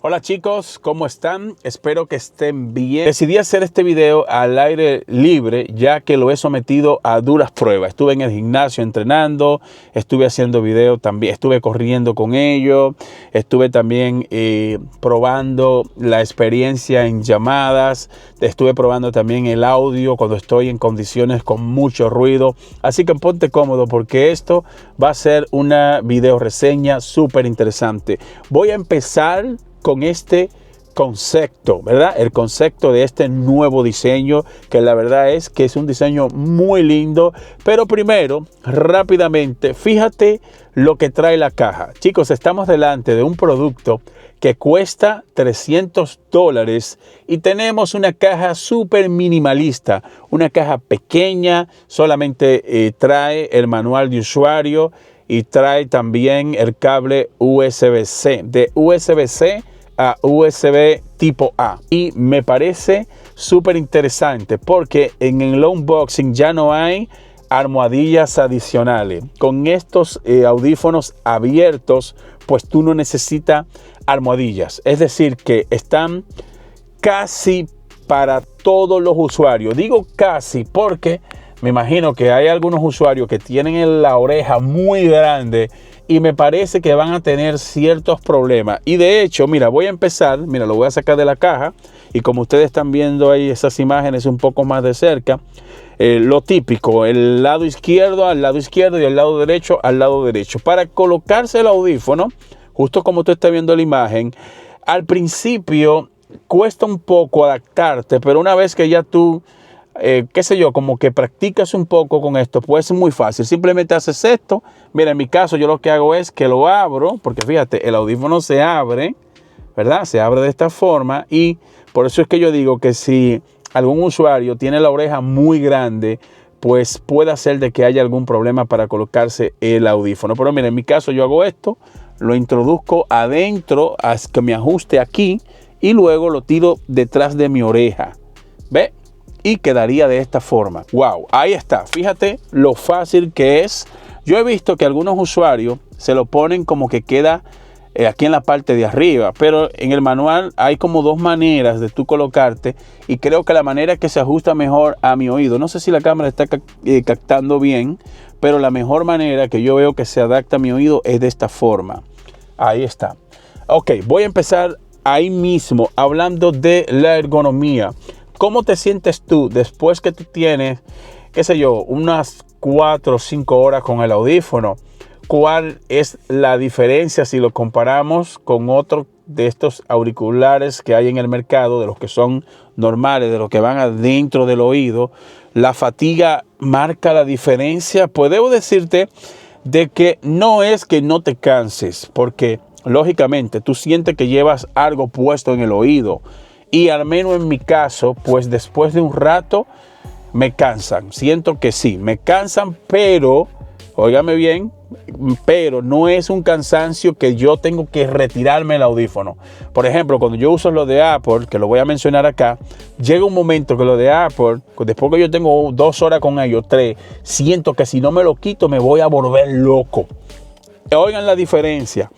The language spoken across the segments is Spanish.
Hola chicos, ¿cómo están? Espero que estén bien. Decidí hacer este video al aire libre ya que lo he sometido a duras pruebas. Estuve en el gimnasio entrenando, estuve haciendo video también, estuve corriendo con ellos, estuve también probando la experiencia en llamadas, estuve probando también el audio cuando estoy en condiciones con mucho ruido. Así que ponte cómodo porque esto va a ser una video reseña súper interesante. Voy a empezar con este concepto, ¿verdad? El concepto de este nuevo diseño, que la verdad es que es un diseño muy lindo. Pero primero, rápidamente, fíjate lo que trae la caja. Chicos, estamos delante de un producto que cuesta $300 y tenemos una caja súper minimalista, una caja pequeña, solamente trae el manual de usuario y trae también el cable USB-C, de USB-C a USB tipo A. Y me parece súper interesante porque en el unboxing ya no hay almohadillas adicionales. Con estos audífonos abiertos, pues tú no necesitas almohadillas. Es decir, que están casi para todos los usuarios. Digo casi porque me imagino que hay algunos usuarios que tienen la oreja muy grande y me parece que van a tener ciertos problemas. Y de hecho, mira, voy a empezar, mira, lo voy a sacar de la caja y como ustedes están viendo ahí esas imágenes un poco más de cerca, lo típico, el lado izquierdo al lado izquierdo y el lado derecho al lado derecho. Para colocarse el audífono, justo como tú estás viendo la imagen, al principio cuesta un poco adaptarte, pero una vez que ya tú qué sé yo, como que practicas un poco con esto, pues es muy fácil. Simplemente haces esto. Mira, en mi caso yo lo que hago es que lo abro, porque fíjate, el audífono se abre, ¿verdad? Se abre de esta forma y por eso es que yo digo que si algún usuario tiene la oreja muy grande, pues puede hacer de que haya algún problema para colocarse el audífono. Pero mira, en mi caso yo hago esto, lo introduzco adentro hasta que me ajuste aquí y luego lo tiro detrás de mi oreja. ¿Ve? Y quedaría de esta forma. Wow, ahí está. Fíjate lo fácil que es. Yo he visto que algunos usuarios se lo ponen como que queda aquí en la parte de arriba, pero en el manual hay como dos maneras de tú colocarte y creo que la manera que se ajusta mejor a mi oído, no sé si la cámara está captando bien, pero la mejor manera que yo veo que se adapta a mi oído es de esta forma. Ahí está. Ok, voy a empezar ahí mismo hablando de la ergonomía. ¿Cómo te sientes tú después que tú tienes, qué sé yo, unas 4 o 5 horas con el audífono? ¿Cuál es la diferencia si lo comparamos con otro de estos auriculares que hay en el mercado, de los que son normales, de los que van adentro del oído? ¿La fatiga marca la diferencia? Pues debo decirte de que no es que no te canses, porque lógicamente tú sientes que llevas algo puesto en el oído. Y al menos en mi caso, pues después de un rato me cansan. Siento que sí, me cansan, pero, óigame bien, pero no es un cansancio que yo tengo que retirarme el audífono. Por ejemplo, cuando yo uso lo de Apple, que lo voy a mencionar acá, llega un momento que lo de Apple, después que yo tengo 2 horas con ellos, 3, siento que si no me lo quito me voy a volver loco. Oigan la diferencia.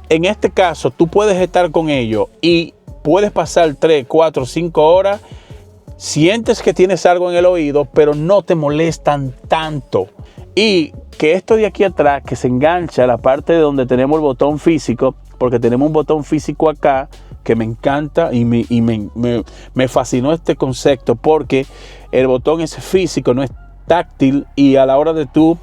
En este caso, tú puedes estar con ellos y puedes pasar 3, 4, 5 horas, sientes que tienes algo en el oído, pero no te molestan tanto. Y que esto de aquí atrás, que se engancha a la parte de donde tenemos el botón físico, porque tenemos un botón físico acá, que me encanta y me fascinó este concepto, porque el botón es físico, no es táctil, y a la hora de tú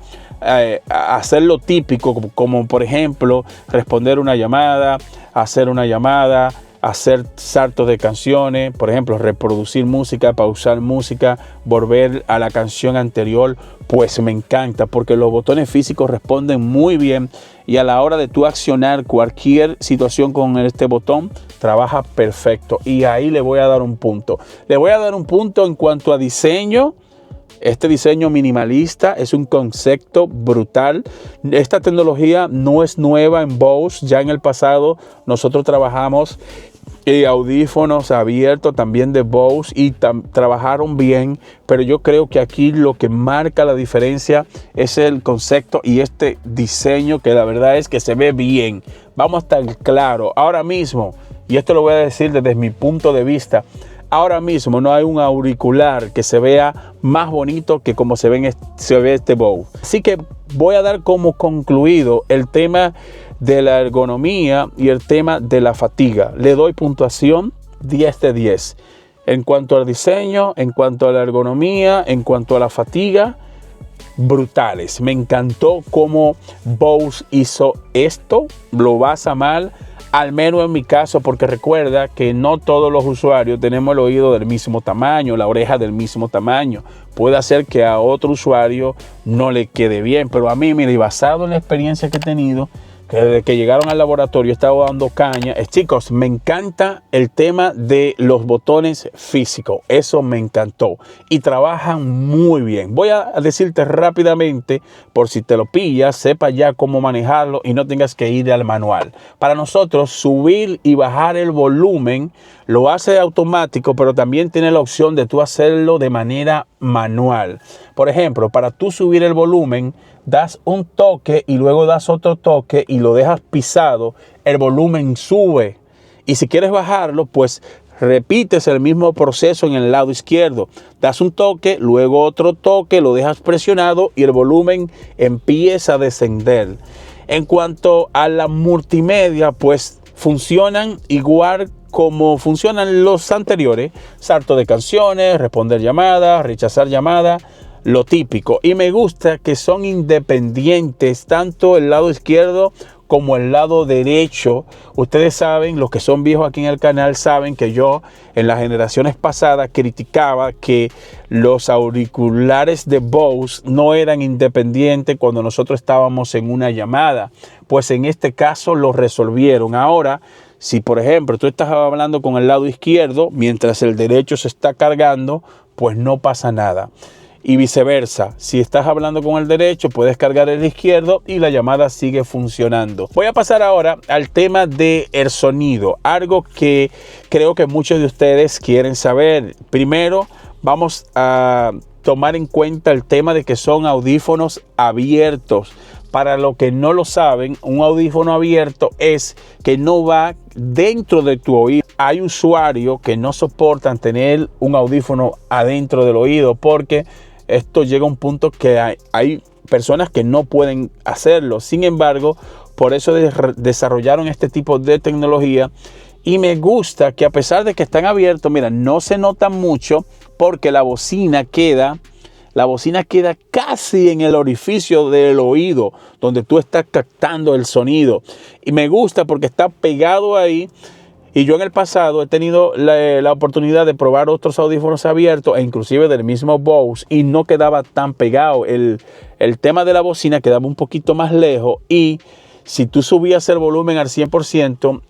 hacer lo típico, como por ejemplo, responder una llamada, hacer una llamada, hacer saltos de canciones, por ejemplo, reproducir música, pausar música, volver a la canción anterior, pues me encanta porque los botones físicos responden muy bien y a la hora de tú accionar cualquier situación con este botón, trabaja perfecto y ahí le voy a dar un punto. Le voy a dar un punto en cuanto a diseño. Este diseño minimalista es un concepto brutal. Esta tecnología no es nueva en Bose. Ya en el pasado nosotros trabajamos audífonos abiertos también de Bose y trabajaron bien. Pero yo creo que aquí lo que marca la diferencia es el concepto y este diseño que la verdad es que se ve bien. Vamos a estar claro. Ahora mismo y esto lo voy a decir desde mi punto de vista, ahora mismo no hay un auricular que se vea más bonito que como se ve este Bose. Así que voy a dar como concluido el tema de la ergonomía y el tema de la fatiga. Le doy puntuación 10 de 10. En cuanto al diseño, en cuanto a la ergonomía, en cuanto a la fatiga, brutales. Me encantó cómo Bose hizo esto. Lo basa mal, al menos en mi caso, porque recuerda que no todos los usuarios tenemos el oído del mismo tamaño, la oreja del mismo tamaño. Puede hacer que a otro usuario no le quede bien, pero a mí, mira, y basado en la experiencia que he tenido, que desde que llegaron al laboratorio he estado dando caña. Chicos, me encanta el tema de los botones físicos. Eso me encantó. Y trabajan muy bien. Voy a decirte rápidamente, por si te lo pillas, sepa ya cómo manejarlo y no tengas que ir al manual. Para nosotros, subir y bajar el volumen lo hace automático, pero también tiene la opción de tú hacerlo de manera manual. Por ejemplo, para tú subir el volumen, das un toque y luego das otro toque y lo dejas pisado, el volumen sube. Y si quieres bajarlo, pues repites el mismo proceso en el lado izquierdo. Das un toque, luego otro toque, lo dejas presionado y el volumen empieza a descender. En cuanto a la multimedia, pues funcionan igual como funcionan los anteriores. Salto de canciones, responder llamadas, rechazar llamadas, lo típico. Y me gusta que son independientes, tanto el lado izquierdo como el lado derecho. Ustedes saben, los que son viejos aquí en el canal saben que yo en las generaciones pasadas criticaba que los auriculares de Bose no eran independientes cuando nosotros estábamos en una llamada. Pues en este caso lo resolvieron. Ahora, si por ejemplo tú estás hablando con el lado izquierdo mientras el derecho se está cargando, pues no pasa nada. Y viceversa, si estás hablando con el derecho, puedes cargar el izquierdo y la llamada sigue funcionando. Voy a pasar ahora al tema del sonido, algo que creo que muchos de ustedes quieren saber. Primero, vamos a tomar en cuenta el tema de que son audífonos abiertos. Para los que no lo saben, un audífono abierto es que no va dentro de tu oído. Hay usuarios que no soportan tener un audífono adentro del oído porque esto llega a un punto que hay personas que no pueden hacerlo. Sin embargo, por eso desarrollaron este tipo de tecnología. Y me gusta que a pesar de que están abiertos, mira, no se nota mucho porque la bocina queda casi en el orificio del oído donde tú estás captando el sonido. Y me gusta porque está pegado ahí. Y yo en el pasado he tenido la oportunidad de probar otros audífonos abiertos e inclusive del mismo Bose y no quedaba tan pegado. El tema de la bocina quedaba un poquito más lejos y si tú subías el volumen al 100%,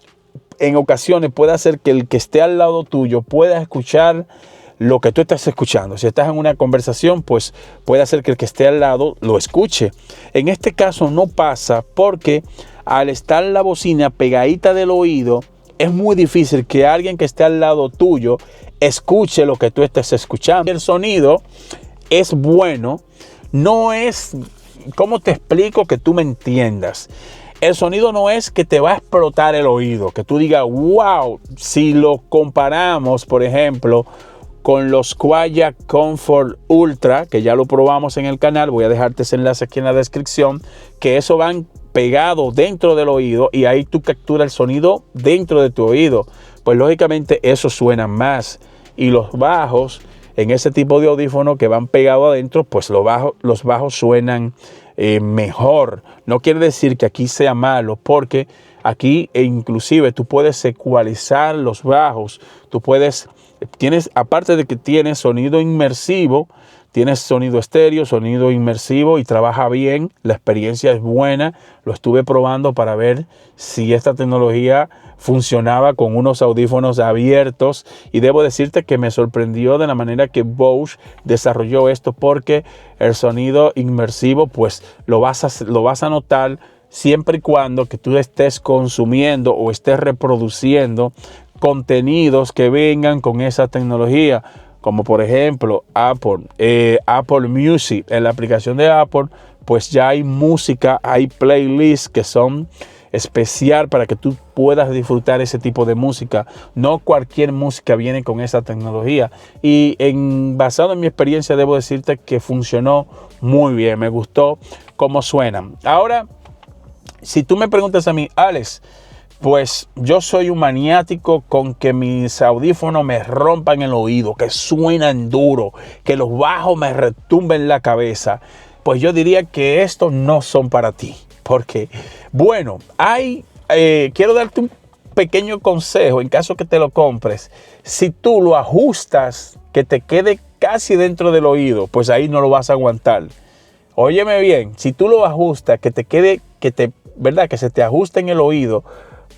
en ocasiones puede hacer que el que esté al lado tuyo pueda escuchar lo que tú estás escuchando. Si estás en una conversación, pues puede hacer que el que esté al lado lo escuche. En este caso no pasa porque al estar la bocina pegadita del oído, es muy difícil que alguien que esté al lado tuyo escuche lo que tú estés escuchando. El sonido es bueno, no es, ¿cómo te explico que tú me entiendas? El sonido no es que te va a explotar el oído, que tú digas, wow, si lo comparamos, por ejemplo, con los Quiet Comfort Ultra, que ya lo probamos en el canal, voy a dejarte ese enlace aquí en la descripción, que eso van pegado dentro del oído y ahí tú capturas el sonido dentro de tu oído. Pues lógicamente eso suena más. Y los bajos, en ese tipo de audífonos que van pegados adentro, pues los bajos suenan mejor. No quiere decir que aquí sea malo, porque aquí inclusive tú puedes ecualizar los bajos. Aparte de que tienes sonido inmersivo, tienes sonido estéreo, sonido inmersivo y trabaja bien. La experiencia es buena. Lo estuve probando para ver si esta tecnología funcionaba con unos audífonos abiertos. Y debo decirte que me sorprendió de la manera que Bose desarrolló esto, porque el sonido inmersivo pues lo vas a notar siempre y cuando que tú estés consumiendo o estés reproduciendo contenidos que vengan con esa tecnología. Como por ejemplo Apple Music. En la aplicación de Apple pues ya hay música, hay playlists que son especial para que tú puedas disfrutar ese tipo de música. No cualquier música viene con esa tecnología. Y basado en mi experiencia, debo decirte que funcionó muy bien. Me gustó cómo suenan. Ahora, si tú me preguntas a mí, Alex, pues yo soy un maniático con que mis audífonos me rompan el oído, que suenan duro, que los bajos me retumben la cabeza. Pues yo diría que estos no son para ti. Porque, bueno, quiero darte un pequeño consejo en caso que te lo compres. Si tú lo ajustas, que te quede casi dentro del oído, pues ahí no lo vas a aguantar. Óyeme bien, si tú lo ajustas, que te quede, ¿verdad? Que se te ajuste en el oído,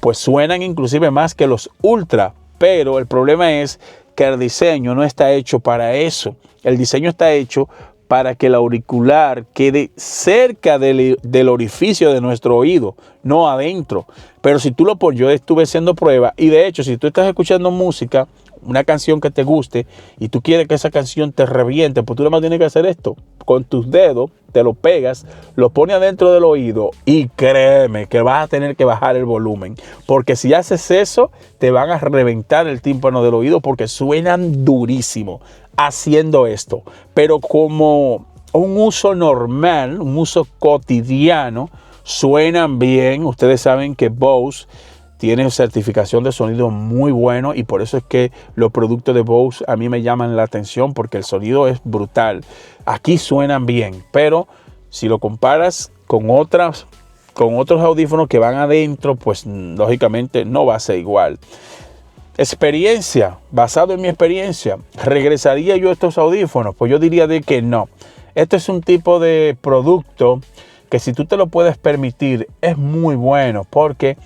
pues suenan inclusive más que los Ultra, pero el problema es que el diseño no está hecho para eso. El diseño está hecho para que el auricular quede cerca del orificio de nuestro oído, no adentro. Pero si tú lo pones, yo estuve haciendo pruebas y de hecho, si tú estás escuchando música, una canción que te guste y tú quieres que esa canción te reviente, pues tú nada más tienes que hacer esto. Con tus dedos te lo pegas, lo pones adentro del oído y créeme que vas a tener que bajar el volumen. Porque si haces eso, te van a reventar el tímpano del oído porque suenan durísimo haciendo esto. Pero como un uso normal, un uso cotidiano, suenan bien. Ustedes saben que Bose tiene certificación de sonido muy bueno y por eso es que los productos de Bose a mí me llaman la atención porque el sonido es brutal. Aquí suenan bien, pero si lo comparas con otros audífonos que van adentro, pues lógicamente no va a ser igual. Experiencia, basado en mi experiencia, ¿regresaría yo a estos audífonos? Pues yo diría de que no. Este es un tipo de producto que si tú te lo puedes permitir es muy bueno porque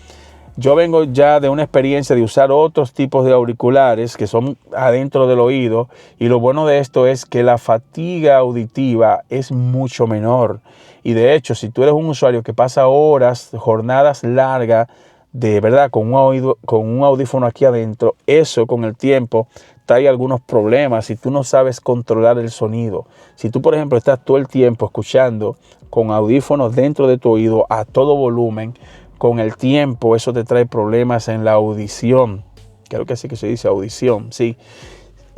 yo vengo ya de una experiencia de usar otros tipos de auriculares que son adentro del oído y lo bueno de esto es que la fatiga auditiva es mucho menor. Y de hecho, si tú eres un usuario que pasa horas, jornadas largas, de verdad, con un audífono aquí adentro, eso con el tiempo trae algunos problemas si tú no sabes controlar el sonido. Si tú, por ejemplo, estás todo el tiempo escuchando con audífonos dentro de tu oído a todo volumen, con el tiempo eso te trae problemas en la audición. Creo que sí que se dice audición, sí.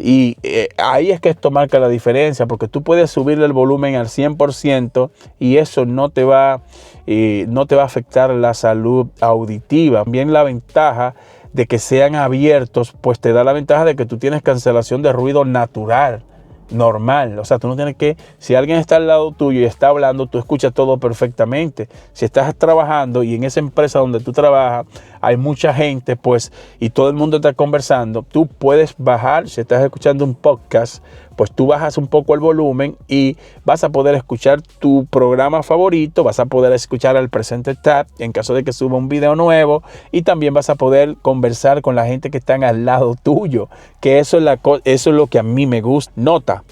Y ahí es que esto marca la diferencia, porque tú puedes subirle el volumen al 100% y eso no te va a afectar la salud auditiva. También la ventaja de que sean abiertos, pues te da la ventaja de que tú tienes cancelación de ruido natural, normal. O sea, tú no tienes que, si alguien está al lado tuyo y está hablando, tú escuchas todo perfectamente. Si estás trabajando y en esa empresa donde tú trabajas hay mucha gente, pues, y todo el mundo está conversando, tú puedes bajar, si estás escuchando un podcast, pues tú bajas un poco el volumen y vas a poder escuchar tu programa favorito, vas a poder escuchar al presente tab en caso de que suba un video nuevo y también vas a poder conversar con la gente que están al lado tuyo, que eso es lo que a mí me gusta.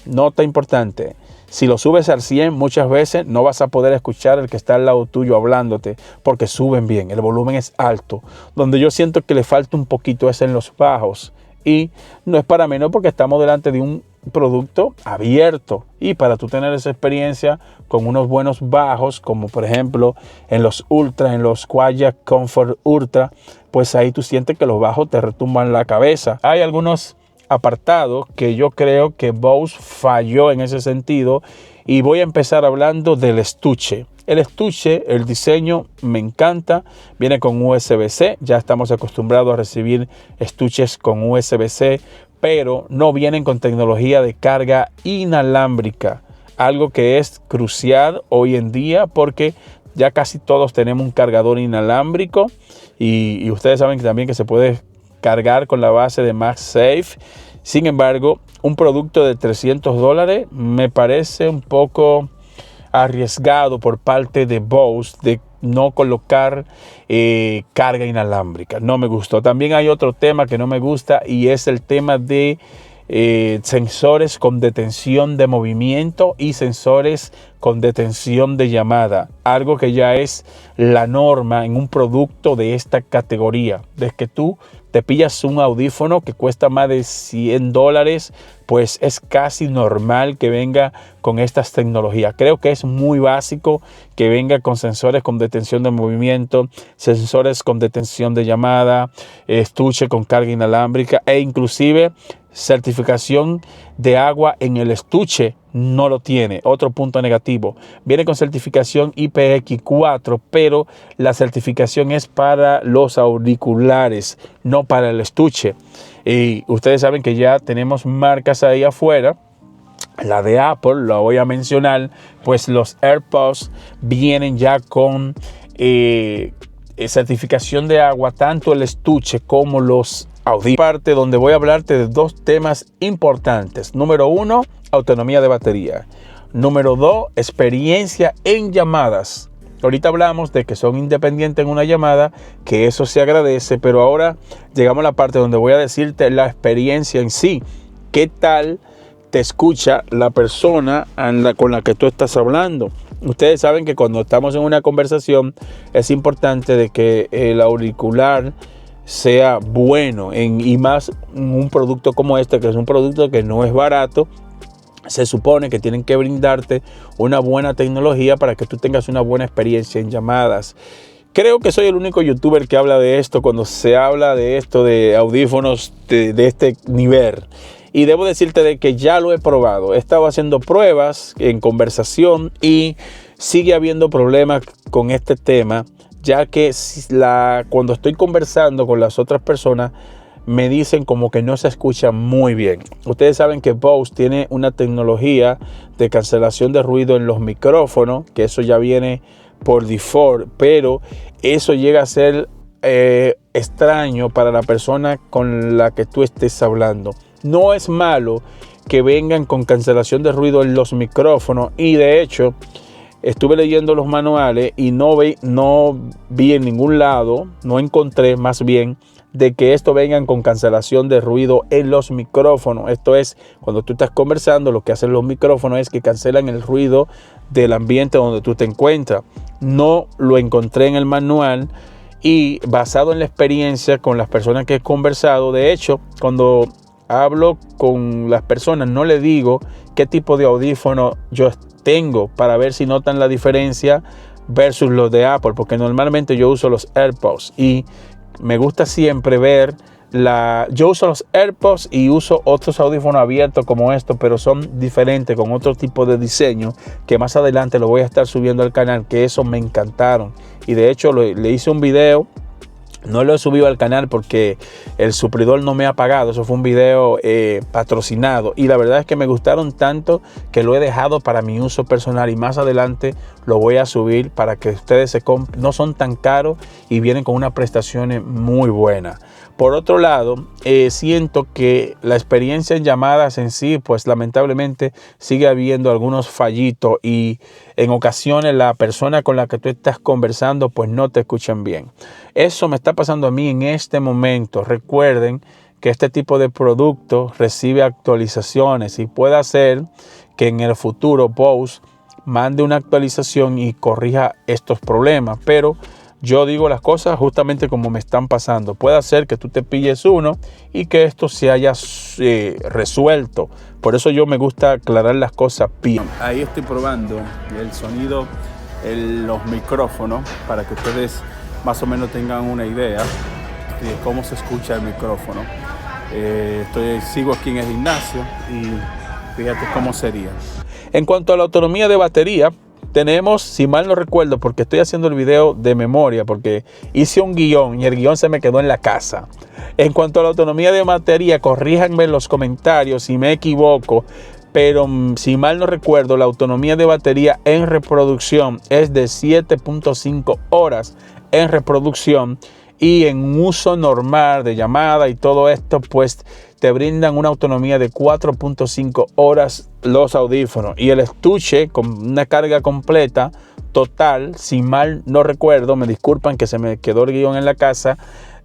Nota importante. Si lo subes al 100, muchas veces no vas a poder escuchar el que está al lado tuyo hablándote porque suben bien, el volumen es alto. Donde yo siento que le falta un poquito es en los bajos. Y no es para menos porque estamos delante de un producto abierto. Y para tú tener esa experiencia con unos buenos bajos, como por ejemplo en los Ultra, en los Quiet Comfort Ultra, pues ahí tú sientes que los bajos te retumban la cabeza. Hay algunos apartados que yo creo que Bose falló en ese sentido y voy a empezar hablando del estuche. El estuche, el diseño me encanta, viene con USB-C, ya estamos acostumbrados a recibir estuches con USB-C, pero no vienen con tecnología de carga inalámbrica, algo que es crucial hoy en día porque ya casi todos tenemos un cargador inalámbrico y ustedes saben que también que se puede cargar con la base de MagSafe. Sin embargo, un producto de $300 me parece un poco arriesgado por parte de Bose de no colocar carga inalámbrica. No me gustó. También hay otro tema que no me gusta y es el tema de sensores con detención de movimiento y sensores con detención de llamada, algo que ya es la norma en un producto de esta categoría. Desde que tú te pillas un audífono que cuesta más de $100, pues es casi normal que venga con estas tecnologías. Creo que es muy básico que venga con sensores con detención de movimiento, sensores con detención de llamada, estuche con carga inalámbrica e inclusive certificación de agua en el estuche. No lo tiene. Otro punto negativo. Viene con certificación IPX4, pero la certificación es para los auriculares, no para el estuche. Y ustedes saben que ya tenemos marcas ahí afuera. La de Apple, la voy a mencionar, pues los AirPods vienen ya con certificación de agua, tanto el estuche como los audífonos. Parte donde voy a hablarte de dos temas importantes. Número 1, autonomía de batería. Número 2, experiencia en llamadas. Ahorita hablamos de que son independientes en una llamada, que eso se agradece, pero ahora llegamos a la parte donde voy a decirte la experiencia en sí. ¿Qué tal te escucha la persona con la que tú estás hablando? Ustedes saben que cuando estamos en una conversación es importante de que el auricular sea bueno y más un producto como este, que es un producto que no es barato. Se supone que tienen que brindarte una buena tecnología para que tú tengas una buena experiencia en llamadas. Creo que soy el único youtuber que habla de esto cuando se habla de esto de audífonos de este nivel. Y debo decirte de que ya lo he probado. He estado haciendo pruebas en conversación y sigue habiendo problemas con este tema, ya que cuando estoy conversando con las otras personas me dicen como que no se escucha muy bien. Ustedes saben que Bose tiene una tecnología de cancelación de ruido en los micrófonos, que eso ya viene por default, pero eso llega a ser extraño para la persona con la que tú estés hablando. No es malo que vengan con cancelación de ruido en los micrófonos, y de hecho estuve leyendo los manuales y no vi en ningún lado, no encontré más bien, de que esto vengan con cancelación de ruido en los micrófonos. Esto es, cuando tú estás conversando, lo que hacen los micrófonos es que cancelan el ruido del ambiente donde tú te encuentras. No lo encontré en el manual, y basado en la experiencia con las personas que he conversado, de hecho, cuando hablo con las personas no le digo qué tipo de audífono yo tengo para ver si notan la diferencia versus los de Apple, porque normalmente yo uso los AirPods y me gusta siempre ver yo uso los AirPods y uso otros audífonos abiertos como estos, pero son diferentes, con otro tipo de diseño, que más adelante lo voy a estar subiendo al canal, que esos me encantaron. Y de hecho le hice un video. No lo he subido al canal porque el suplidor no me ha pagado. Eso fue un video patrocinado. Y la verdad es que me gustaron tanto que lo he dejado para mi uso personal. Y más adelante lo voy a subir para que ustedes no son tan caros y vienen con unas prestaciones muy buenas. Por otro lado, siento que la experiencia en llamadas en sí, pues lamentablemente sigue habiendo algunos fallitos. Y en ocasiones la persona con la que tú estás conversando pues no te escuchan bien. Eso me está pasando a mí en este momento. Recuerden que este tipo de producto recibe actualizaciones y puede hacer que en el futuro Bose mande una actualización y corrija estos problemas. Pero yo digo las cosas justamente como me están pasando. Puede ser que tú te pilles uno y que esto se haya resuelto. Por eso yo me gusta aclarar las cosas bien. Ahí estoy probando el sonido en los micrófonos para que ustedes más o menos tengan una idea de cómo se escucha el micrófono. Sigo aquí en el gimnasio y fíjate cómo sería. En cuanto a la autonomía de batería, tenemos, si mal no recuerdo, porque estoy haciendo el video de memoria, porque hice un guión y el guión se me quedó en la casa. En cuanto a la autonomía de batería, corríjanme en los comentarios si me equivoco, pero si mal no recuerdo, la autonomía de batería en reproducción es de 7.5 horas en reproducción, y en uso normal de llamada y todo esto pues te brindan una autonomía de 4.5 horas los audífonos, y el estuche con una carga completa total, si mal no recuerdo, me disculpan que se me quedó el guión en la casa,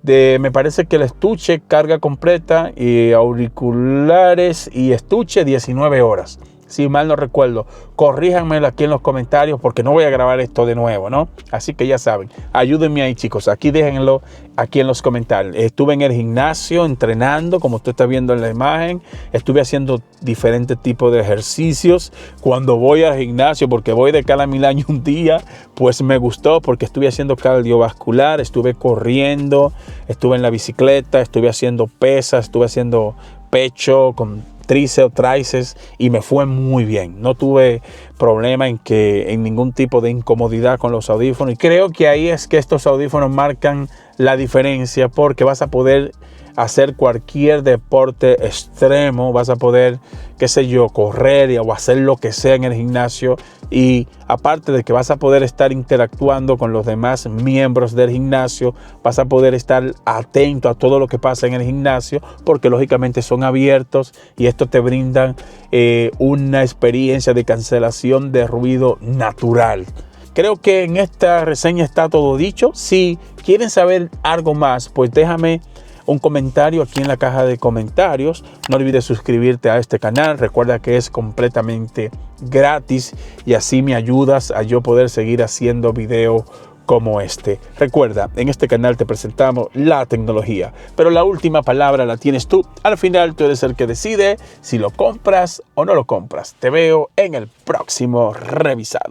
me parece que el estuche carga completa y auriculares y estuche 19 horas. si mal no recuerdo. Corríjanmelo aquí en los comentarios porque no voy a grabar esto de nuevo, ¿no? Así que ya saben, ayúdenme ahí, chicos. Aquí déjenlo aquí en los comentarios. Estuve en el gimnasio entrenando, como usted está viendo en la imagen. Estuve haciendo diferentes tipos de ejercicios. Cuando voy al gimnasio, porque voy de cada 1000 años un día, pues me gustó porque estuve haciendo cardiovascular, estuve corriendo, estuve en la bicicleta, estuve haciendo pesas, estuve haciendo pecho con tríceps, tríceps y me fue muy bien. No tuve problema en ningún tipo de incomodidad con los audífonos y creo que ahí es que estos audífonos marcan la diferencia porque vas a poder hacer cualquier deporte extremo, vas a poder, qué sé yo, correr o hacer lo que sea en el gimnasio y aparte de que vas a poder estar interactuando con los demás miembros del gimnasio, vas a poder estar atento a todo lo que pasa en el gimnasio porque lógicamente son abiertos y esto te brindan una experiencia de cancelación de ruido natural. Creo que en esta reseña está todo dicho. Si quieren saber algo más, pues déjame un comentario aquí en la caja de comentarios. No olvides suscribirte a este canal. Recuerda que es completamente gratis y así me ayudas a yo poder seguir haciendo videos como este. Recuerda, en este canal te presentamos la tecnología, pero la última palabra la tienes tú. Al final tú eres el que decide si lo compras o no lo compras. Te veo en el próximo revisado.